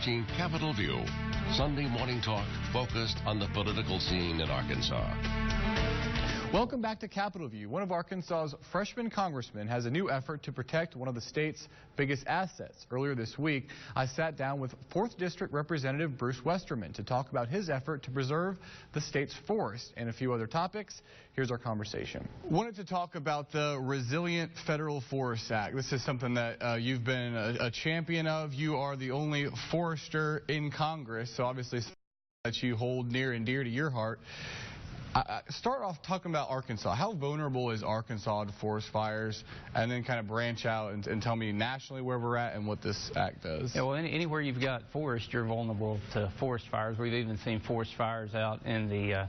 watching Capitol View, Sunday morning talk focused on the political scene in Arkansas. Welcome back to Capitol View. One of Arkansas's freshman congressmen has a new effort to protect one of the state's biggest assets. Earlier this week, I sat down with 4th District Representative Bruce Westerman to talk about his effort to preserve the state's forest and a few other topics. Here's our conversation. Wanted to talk about the Resilient Federal Forestry Act. This is something that you've been a champion of. You are the only forester in Congress, so obviously that you hold near and dear to your heart. Start off talking about Arkansas. How vulnerable is Arkansas to forest fires? And then kind of branch out and tell me nationally where we're at and what this act does. Yeah, well, anywhere you've got forest, you're vulnerable to forest fires. We've even seen forest fires out in the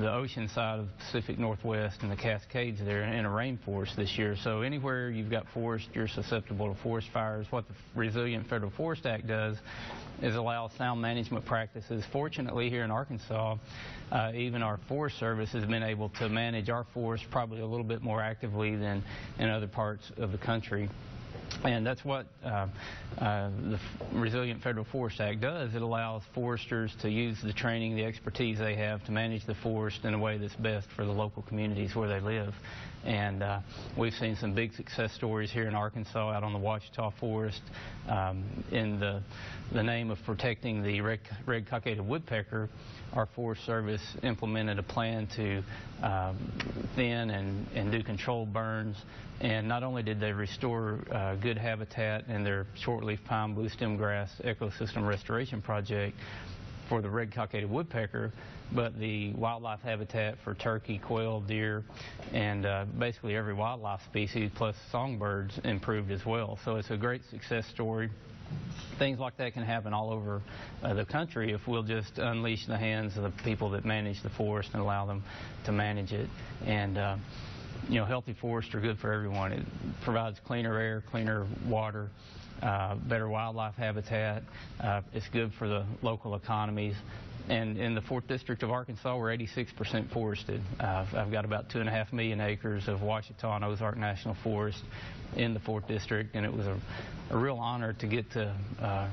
ocean side of the Pacific Northwest and the Cascades there in a rainforest this year. So anywhere you've got forest, you're susceptible to forest fires. What the Resilient Federal Forestry Act does is allow sound management practices. Fortunately, here in Arkansas, even our Forest Service has been able to manage our forest probably a little bit more actively than in other parts of the country. And that's what the Resilient Federal Forestry Act does. It allows foresters to use the training, the expertise they have to manage the forest in a way that's best for the local communities where they live. And we've seen some big success stories here in Arkansas out on the Ouachita Forest. In the name of protecting the red-cockaded woodpecker, our Forest Service implemented a plan to thin and do controlled burns. And not only did they restore good habitat in their shortleaf pine blue stem grass ecosystem restoration project for the red-cockaded woodpecker, but the wildlife habitat for turkey, quail, deer, and basically every wildlife species plus songbirds improved as well. So it's a great success story. Things like that can happen all over the country if we'll just unleash the hands of the people that manage the forest and allow them to manage it. And you know, healthy forests are good for everyone. It provides cleaner air, cleaner water, better wildlife habitat. It's good for the local economies. And in the 4th District of Arkansas, we're 86% forested. I've got about 2.5 million acres of Ouachita and Ozark National Forest in the 4th District, and it was a real honor to get to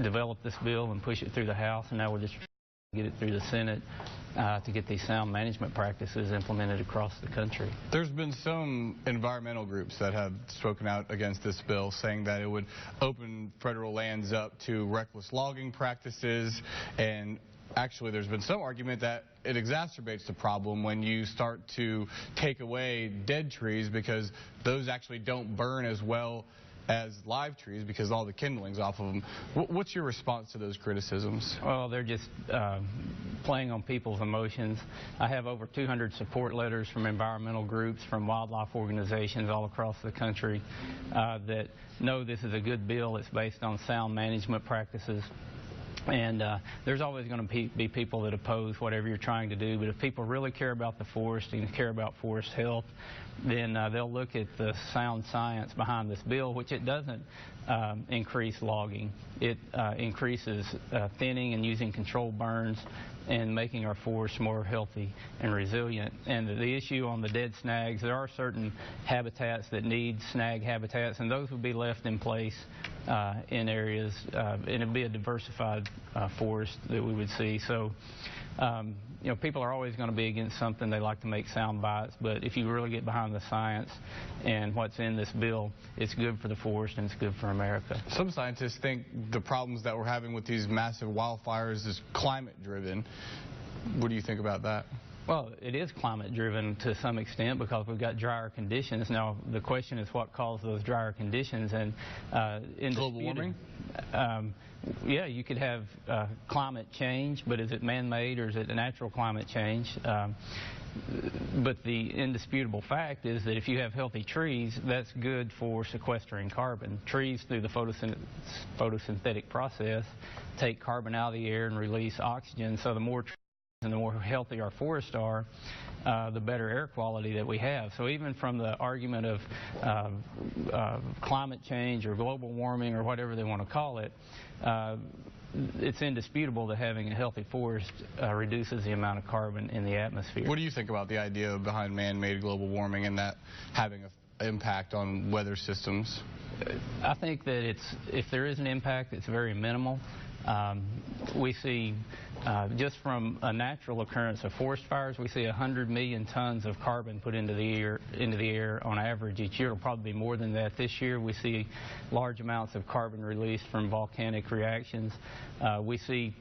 develop this bill and push it through the House, and now we're just trying to get it through the Senate to get these sound management practices implemented across the country. There's been some environmental groups that have spoken out against this bill, saying that it would open federal lands up to reckless logging practices, and actually there's been some argument that it exacerbates the problem when you start to take away dead trees, because those actually don't burn as well as live trees because all the kindling's off of them. What's your response to those criticisms? Well, they're just playing on people's emotions. I have over 200 support letters from environmental groups, from wildlife organizations all across the country that know this is a good bill. It's based on sound management practices. And there's always going to be people that oppose whatever you're trying to do, but if people really care about the forest and care about forest health, then they'll look at the sound science behind this bill, which it doesn't increase logging. It increases thinning and using controlled burns and making our forests more healthy and resilient. And the issue on the dead snags, there are certain habitats that need snag habitats, and those would be left in place in areas, and it'd be a diversified forest that we would see. So, you know, people are always going to be against something. They like to make sound bites, but if you really get behind the science and what's in this bill, it's good for the forest and it's good for America. Some scientists think the problems that we're having with these massive wildfires is climate-driven. What do you think about that? Well, it is climate-driven to some extent because we've got drier conditions. Now, the question is what caused those drier conditions. And global warming? Yeah, you could have climate change, but is it man-made or is it a natural climate change? But the indisputable fact is that if you have healthy trees, that's good for sequestering carbon. Trees, through the photosynthetic process, take carbon out of the air and release oxygen. So the more trees and the more healthy our forests are, the better air quality that we have. So even from the argument of climate change or global warming or whatever they want to call it, it's indisputable that having a healthy forest reduces the amount of carbon in the atmosphere. What do you think about the idea behind man-made global warming and that having an impact on weather systems? I think that if there is an impact, it's very minimal. We see, just from a natural occurrence of forest fires, we see 100 million tons of carbon put into the air on average each year. It'll probably be more than that this year. We see large amounts of carbon released from volcanic reactions. We see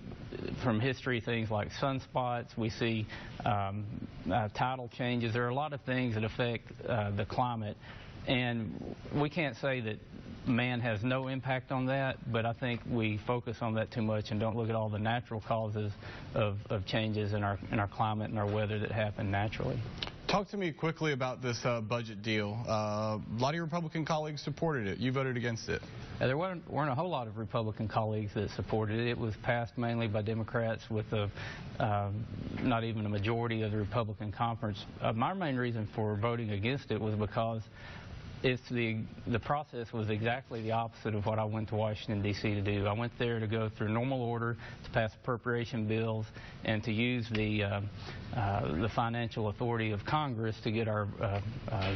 from history things like sunspots. We see tidal changes. There are a lot of things that affect the climate. And we can't say that man has no impact on that, but I think we focus on that too much and don't look at all the natural causes of changes in our climate and our weather that happen naturally. Talk to me quickly about this budget deal. A lot of your Republican colleagues supported it. You voted against it. There weren't a whole lot of Republican colleagues that supported it. It was passed mainly by Democrats with not even a majority of the Republican conference. My main reason for voting against it was because the process was exactly the opposite of what I went to Washington, D.C. to do. I went there to go through normal order, to pass appropriation bills, and to use the financial authority of Congress to get our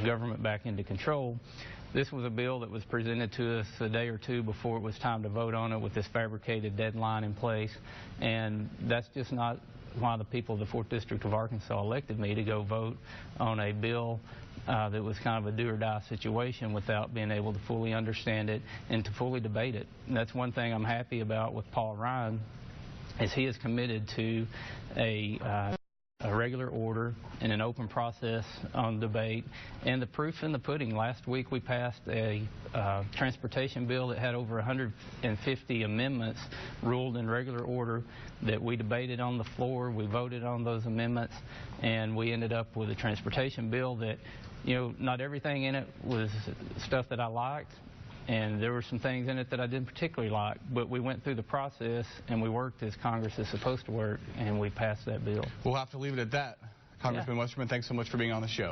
government back into control. This was a bill that was presented to us a day or two before it was time to vote on it with this fabricated deadline in place, and that's just not why the people of the 4th District of Arkansas elected me to go vote on a bill that was kind of a do-or-die situation without being able to fully understand it and to fully debate it. And that's one thing I'm happy about with Paul Ryan, is he is committed to a regular order and an open process on debate, and the proof's in the pudding. Last week we passed a transportation bill that had over 150 amendments ruled in regular order that we debated on the floor. We voted on those amendments, and we ended up with a transportation bill that, you know, not everything in it was stuff that I liked, and there were some things in it that I didn't particularly like, but we went through the process and we worked as Congress is supposed to work, and we passed that bill. We'll have to leave it at that. Congressman Westerman, thanks so much for being on the show.